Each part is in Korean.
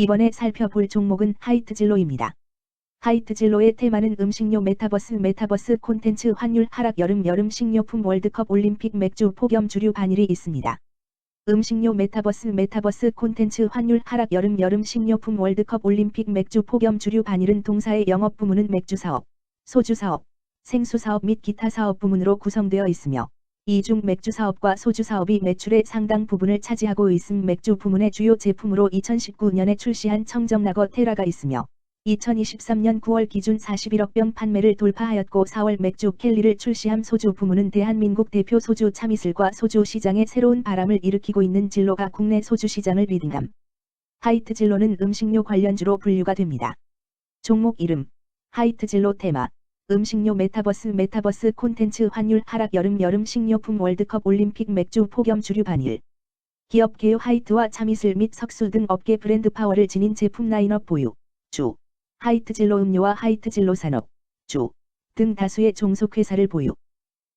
이번에 살펴볼 종목은 하이트진로입니다. 하이트진로의 테마는 음식료 메타버스 콘텐츠 환율 하락 여름 식료품 월드컵 올림픽 맥주 폭염 주류 반일이 있습니다. 음식료 메타버스 콘텐츠 환율 하락 여름 식료품 월드컵 올림픽 맥주 폭염 주류 반일은 동사의 영업 부문은 맥주 사업, 소주 사업, 생수 사업 및 기타 사업 부문으로 구성되어 있으며 이 중 맥주 사업과 소주 사업이 매출의 상당 부분을 차지하고 있음 맥주 부문의 주요 제품으로 2019년에 출시한 청정라거 테라가 있으며 2023년 9월 기준 41억 병 판매를 돌파하였고 4월 맥주 켈리를 출시함 소주 부문은 대한민국 대표 소주 참이슬과 소주 시장에 새로운 바람을 일으키고 있는 진로가 국내 소주 시장을 리딩함. 하이트진로는 음식료 관련주로 분류가 됩니다. 종목 이름 하이트진로 테마 음식료 메타버스 콘텐츠 환율 하락 여름 식료품 월드컵 올림픽 맥주 폭염 주류 반일 기업 개요 하이트와 참이슬 및 석수 등 업계 브랜드 파워를 지닌 제품 라인업 보유 주 하이트진로 음료와 하이트진로 산업 주 등 다수의 종속회사를 보유.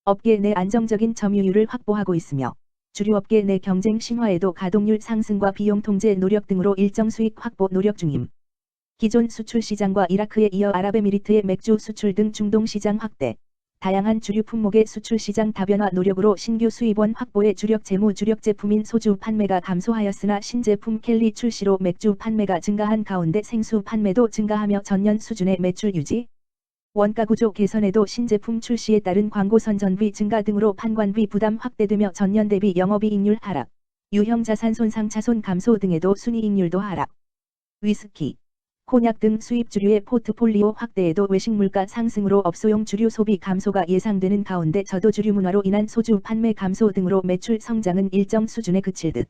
업계 내 안정적인 점유율을 확보하고 있으며 주류업계 내 경쟁 심화에도 가동률 상승과 비용 통제 노력 등으로 일정 수익 확보 노력 중임. 기존 수출 시장과 이라크에 이어 아랍에미리트의 맥주 수출 등 중동 시장 확대, 다양한 주류 품목의 수출 시장 다변화 노력으로 신규 수입원 확보에 주력 재무 주력 제품인 소주 판매가 감소하였으나 신제품 켈리 출시로 맥주 판매가 증가한 가운데 생수 판매도 증가하며 전년 수준의 매출 유지. 원가 구조 개선에도 신제품 출시에 따른 광고 선전비 증가 등으로 판관비 부담 확대되며 전년 대비 영업이익률 하락, 유형 자산 손상 차손 감소 등에도 순이익률도 하락. 위스키, 콘약 등 수입 주류의 포트폴리오 확대에도 외식 물가 상승으로 업소용 주류 소비 감소가 예상되는 가운데 저도 주류 문화로 인한 소주 판매 감소 등으로 매출 성장은 일정 수준에 그칠 듯.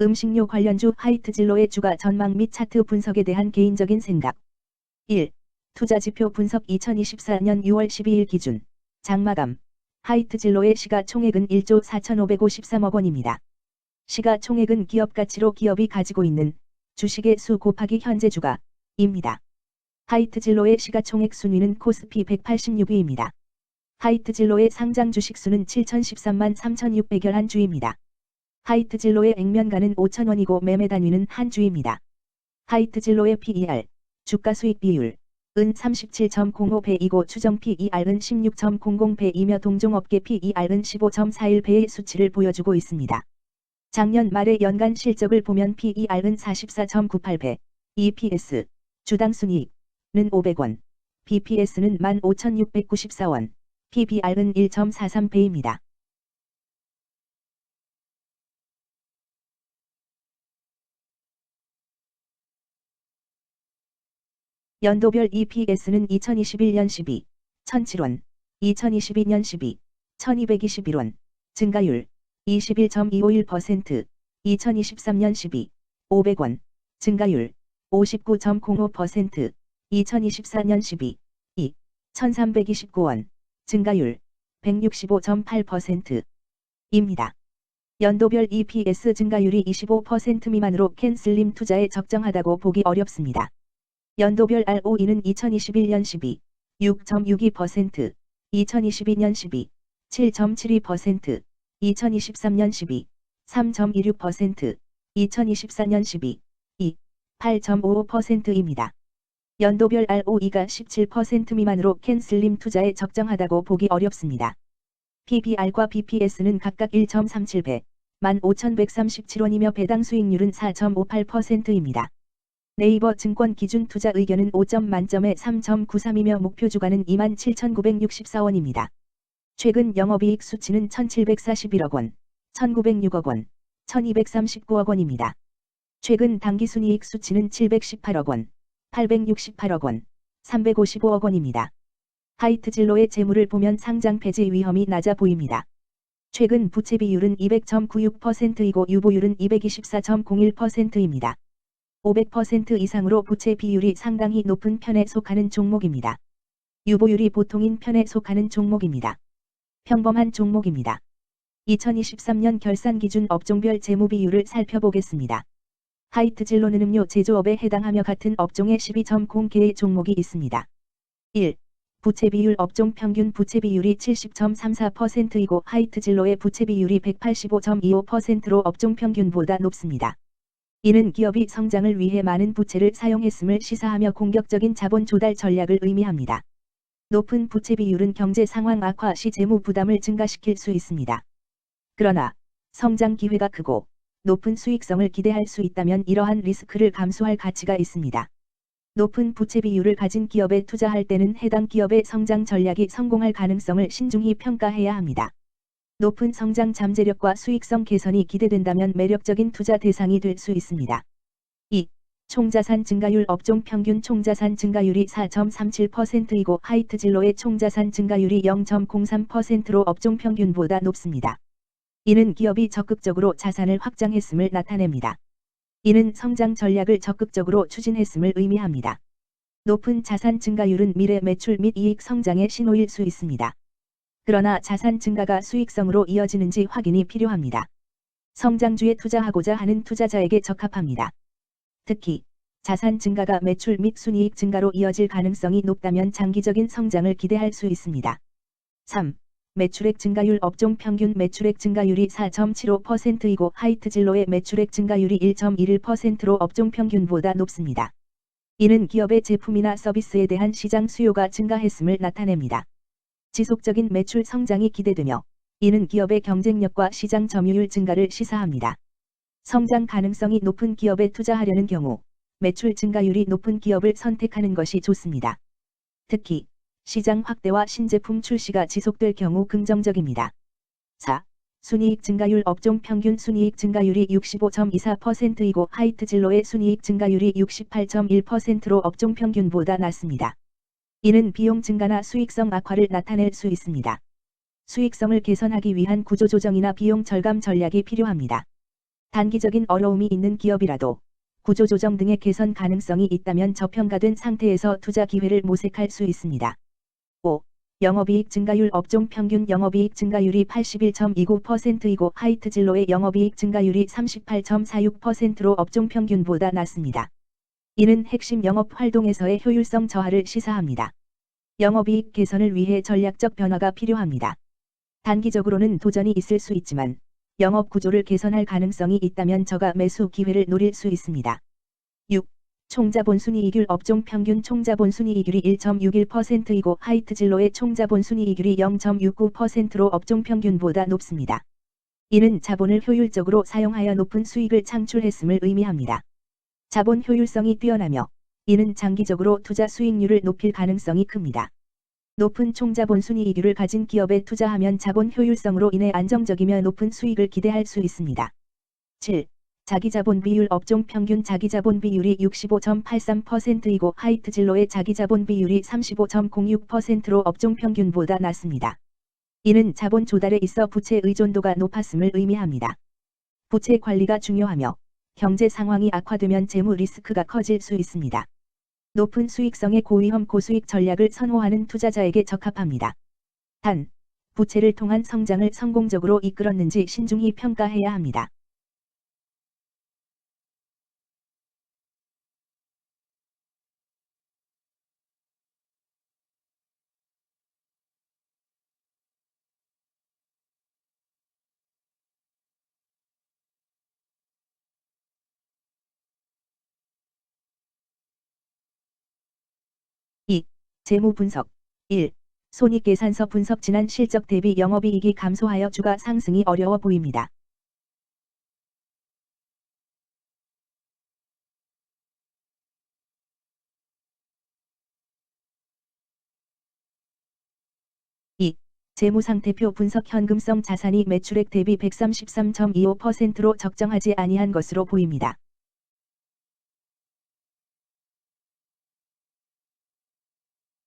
음식료 관련주 하이트진로의 주가 전망 및 차트 분석에 대한 개인적인 생각. 1. 투자지표 분석 2024년 6월 12일 기준 장마감 하이트진로의 시가총액은 1조 4,553억 원입니다. 시가총액은 기업가치로 기업이 가지고 있는 주식의 수 곱하기 현재 주가입니다. 하이트진로의 시가총액 순위는 코스피 186위입니다. 하이트진로의 상장 주식수는 7,013만 3,600여한 주입니다. 하이트진로의 액면가는 5,000원이고 매매 단위는 한 주입니다. 하이트진로의 PER, 주가수익 비율, 은 37.05배이고 추정 PER은 16.00배이며 동종업계 PER은 15.41배의 수치를 보여주고 있습니다. 작년 말의 연간 실적을 보면 PER은 44.98배, EPS, 주당 순이익은 500원, BPS는 15,694원, PBR은 1.43배입니다. 연도별 EPS는 2021년 12, 1,007원, 2022년 12, 1,221원, 증가율 21.251%, 2023년 12, 500원, 증가율 59.05%, 2024년 12, 2, 1,329원, 증가율 165.8%입니다. 연도별 EPS 증가율이 25% 미만으로 캔슬림 투자에 적정하다고 보기 어렵습니다. 연도별 ROE는 2021년 12, 6.62%, 2022년 12, 7.72%, 2023년 12, 3.26%, 2024년 12, 2, 8.55%입니다. 연도별 ROE가 17% 미만으로 캔슬림 투자에 적정하다고 보기 어렵습니다. PBR과 BPS는 각각 1.37배, 15,137원이며 배당 수익률은 4.58%입니다. 네이버 증권 기준 투자 의견은 5점 만점에 3.93이며 목표 주가는 27,964원입니다. 최근 영업이익 수치는 1,741억 원, 1,906억 원, 1,239억 원입니다. 최근 당기순이익 수치는 718억 원, 868억 원, 355억 원입니다. 하이트진로의 재물을 보면 상장 폐지 위험이 낮아 보입니다. 최근 부채 비율은 200.96%이고 유보율은 224.01%입니다. 500% 이상으로 부채 비율이 상당히 높은 편에 속하는 종목입니다. 유보율이 보통인 편에 속하는 종목입니다. 평범한 종목입니다. 2023년 결산 기준 업종별 재무 비율을 살펴보겠습니다. 하이트진로는 음료 제조업에 해당하며 같은 업종에 12.0개의 종목이 있습니다. 1. 부채 비율 업종 평균 부채 비율이 70.34%이고 하이트진로의 부채 비율이 185.25%로 업종 평균보다 높습니다. 이는 기업이 성장을 위해 많은 부채를 사용했음을 시사하며 공격적인 자본 조달 전략을 의미합니다. 높은 부채 비율은 경제 상황 악화 시 재무 부담을 증가시킬 수 있습니다. 그러나 성장 기회가 크고 높은 수익성을 기대할 수 있다면 이러한 리스크를 감수할 가치가 있습니다. 높은 부채 비율을 가진 기업에 투자할 때는 해당 기업의 성장 전략이 성공할 가능성을 신중히 평가해야 합니다. 높은 성장 잠재력과 수익성 개선이 기대된다면 매력적인 투자 대상이 될 수 있습니다. 2. 총자산 증가율 업종 평균 총자산 증가율이 4.37%이고 하이트진로의 총자산 증가율이 0.03%로 업종 평균보다 높습니다. 이는 기업이 적극적으로 자산을 확장했음을 나타냅니다. 이는 성장 전략을 적극적으로 추진했음을 의미합니다. 높은 자산 증가율은 미래 매출 및 이익 성장의 신호일 수 있습니다. 그러나 자산 증가가 수익성으로 이어지는지 확인이 필요합니다. 성장주에 투자하고자 하는 투자자에게 적합합니다. 특히 자산 증가가 매출 및 순이익 증가로 이어질 가능성이 높다면 장기적인 성장을 기대할 수 있습니다. 3. 매출액 증가율 업종 평균 매출액 증가율이 4.75%이고 하이트진로의 매출액 증가율이 1.11%로 업종 평균보다 높습니다. 이는 기업의 제품이나 서비스에 대한 시장 수요가 증가했음을 나타냅니다. 지속적인 매출 성장이 기대되며 이는 기업의 경쟁력과 시장 점유율 증가를 시사합니다. 성장 가능성이 높은 기업에 투자하려는 경우 매출 증가율이 높은 기업을 선택하는 것이 좋습니다. 특히 시장 확대와 신제품 출시가 지속될 경우 긍정적입니다. 4. 순이익 증가율 업종 평균 순이익 증가율이 65.24%이고 하이트진로의 순이익 증가율이 68.1%로 업종 평균보다 낮습니다. 이는 비용 증가나 수익성 악화를 나타낼 수 있습니다. 수익성을 개선하기 위한 구조조정이나 비용 절감 전략이 필요합니다. 단기적인 어려움이 있는 기업이라도 구조조정 등의 개선 가능성이 있다면 저평가된 상태에서 투자 기회를 모색할 수 있습니다. 5. 영업이익 증가율 업종 평균 영업이익 증가율이 81.29%이고 하이트진로의 영업이익 증가율이 38.46%로 업종 평균보다 낮습니다. 이는 핵심 영업 활동에서의 효율성 저하를 시사합니다. 영업이익 개선을 위해 전략적 변화가 필요합니다. 단기적으로는 도전이 있을 수 있지만 영업 구조를 개선할 가능성이 있다면 저가 매수 기회를 노릴 수 있습니다. 6. 총자본순이익률 업종 평균 총자본순이익률이 1.61%이고 하이트진로의 총자본순이익률이 0.69%로 업종 평균보다 높습니다. 이는 자본을 효율적으로 사용하여 높은 수익을 창출했음을 의미합니다. 자본 효율성이 뛰어나며 이는 장기적으로 투자 수익률을 높일 가능성이 큽니다. 높은 총자본순이익률을 가진 기업에 투자하면 자본 효율성으로 인해 안정적이며 높은 수익을 기대할 수 있습니다. 7. 자기자본 비율 업종 평균 자기자본 비율이 65.83%이고 하이트진로의 자기자본 비율이 35.06%로 업종 평균보다 낮습니다. 이는 자본 조달에 있어 부채 의존도가 높았음을 의미합니다. 부채 관리가 중요하며 경제 상황이 악화되면 재무 리스크가 커질 수 있습니다. 높은 수익성의 고위험 고수익 전략을 선호하는 투자자에게 적합합니다. 단, 부채를 통한 성장을 성공적으로 이끌었는지 신중히 평가해야 합니다. (2) 재무 분석 1. 손익계산서 분석 지난 실적 대비 영업이익이 감소하여 주가 상승이 어려워 보입니다. (2) 재무상태표 분석 현금성 자산이 매출액 대비 133.25%로 적정하지 아니한 것으로 보입니다.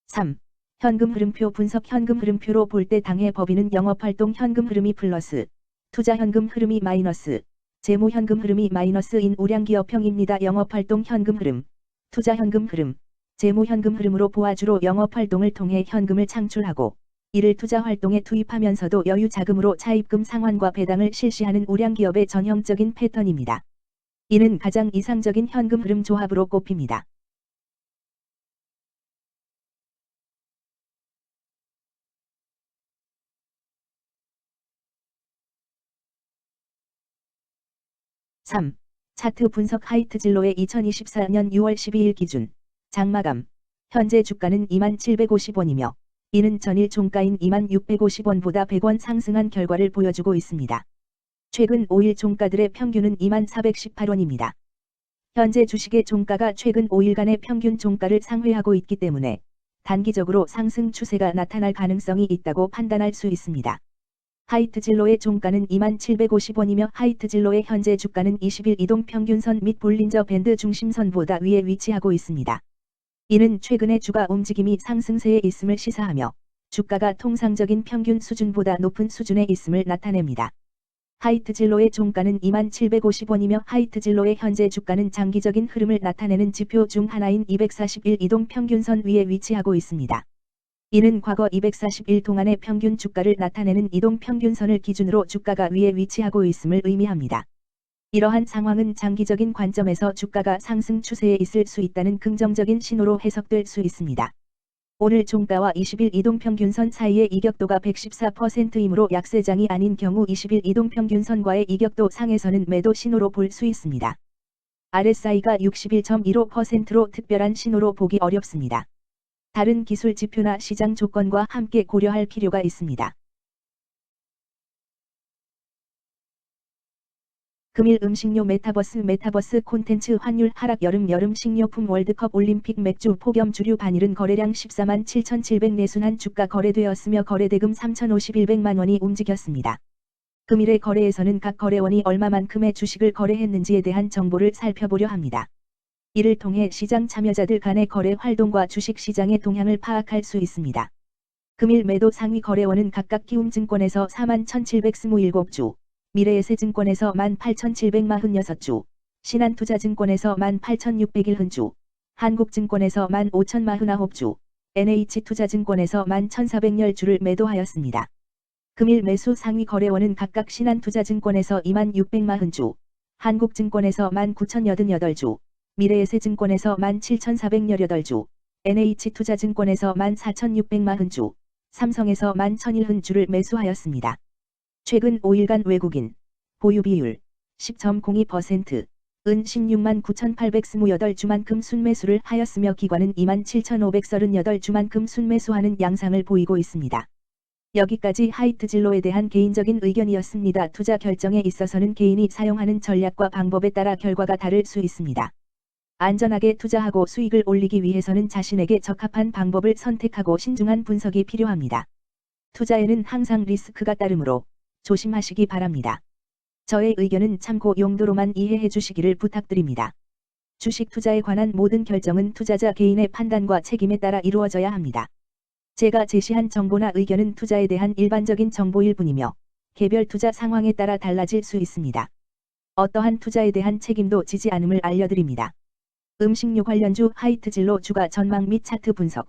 3. 현금 흐름표 분석 현금 흐름표로 볼 때 당해 법인은 영업활동 현금 흐름이 플러스, 투자 현금 흐름이 마이너스, 재무 현금 흐름이 마이너스인 우량기업형입니다. 영업활동 현금 흐름, 투자 현금 흐름, 재무 현금 흐름으로 보아주로 영업활동을 통해 현금을 창출하고 이를 투자 활동에 투입하면서도 여유 자금으로 차입금 상환과 배당을 실시하는 우량기업의 전형적인 패턴입니다. 이는 가장 이상적인 현금 흐름 조합으로 꼽힙니다. (3) 차트 분석 하이트진로의 2024년 6월 12일 기준 장마감 현재 주가는 2750원이며 이는 전일 종가인 2650원보다 100원 상승한 결과를 보여주고 있습니다. 최근 5일 종가들의 평균은 2418원입니다. 현재 주식의 종가가 최근 5일간의 평균 종가를 상회하고 있기 때문에 단기적으로 상승 추세가 나타날 가능성이 있다고 판단할 수 있습니다. 하이트진로의 종가는 2750원이며 하이트진로의 현재 주가는 20일 이동평균선 및 볼린저 밴드 중심선보다 위에 위치하고 있습니다. 이는 최근의 주가 움직임이 상승세에 있음을 시사하며 주가가 통상적인 평균 수준보다 높은 수준에 있음을 나타냅니다. 하이트진로의 종가는 2750원이며 하이트진로의 현재 주가는 장기적인 흐름을 나타내는 지표 중 하나인 241 이동평균선 위에 위치하고 있습니다. 이는 과거 241 동안의 평균 주가를 나타내는 이동평균선을 기준으로 주가가 위에 위치하고 있음을 의미합니다. 이러한 상황은 장기적인 관점에서 주가가 상승 추세에 있을 수 있다는 긍정적인 신호로 해석될 수 있습니다. 오늘 종가와 20일 이동평균선 사이의 이격도가 114%이므로 약세장이 아닌 경우 20일 이동평균선과의 이격도 상에서는 매도 신호로 볼 수 있습니다. RSI가 61.15%로 특별한 신호로 보기 어렵습니다. 다른 기술 지표나 시장 조건과 함께 고려할 필요가 있습니다. 금일 음식료 메타버스 콘텐츠 환율 하락 여름 식료품 월드컵 올림픽 맥주 폭염 주류 반일은 거래량 14만 7,700내순한 주가 거래되었으며 거래대금 3,051백만 원이 움직였습니다. 금일의 거래에서는 각 거래원이 얼마만큼의 주식을 거래했는지에 대한 정보를 살펴보려 합니다. 이를 통해 시장 참여자들 간의 거래 활동과 주식 시장의 동향을 파악할 수 있습니다. 금일 매도 상위 거래원은 각각 키움증권에서 41,727주, 미래에셋증권에서 18,746주, 신한투자증권에서 18,601주, 한국증권에서 15,049주, NH투자증권에서 11,410주를 매도하였습니다. 금일 매수 상위 거래원은 각각 신한투자증권에서 26,040주, 한국증권에서 19,088주, 미래에셋증권에서 17,418주, NH투자증권에서 14,640주, 삼성에서 11,001주를 매수하였습니다. 최근 5일간 외국인 보유 비율 10.02%, 은 16만 9,828주만큼 순매수를 하였으며 기관은 27,538주만큼 순매수하는 양상을 보이고 있습니다. 여기까지 하이트진로에 대한 개인적인 의견이었습니다. 투자 결정에 있어서는 개인이 사용하는 전략과 방법에 따라 결과가 다를 수 있습니다. 안전하게 투자하고 수익을 올리기 위해서는 자신에게 적합한 방법을 선택하고 신중한 분석이 필요합니다. 투자에는 항상 리스크가 따르므로 조심하시기 바랍니다. 저의 의견은 참고 용도로만 이해해 주시기를 부탁드립니다. 주식 투자에 관한 모든 결정은 투자자 개인의 판단과 책임에 따라 이루어져야 합니다. 제가 제시한 정보나 의견은 투자에 대한 일반적인 정보일 뿐이며 개별 투자 상황에 따라 달라질 수 있습니다. 어떠한 투자에 대한 책임도 지지 않음을 알려드립니다. 음식료 관련주 하이트진로 주가 전망 및 차트 분석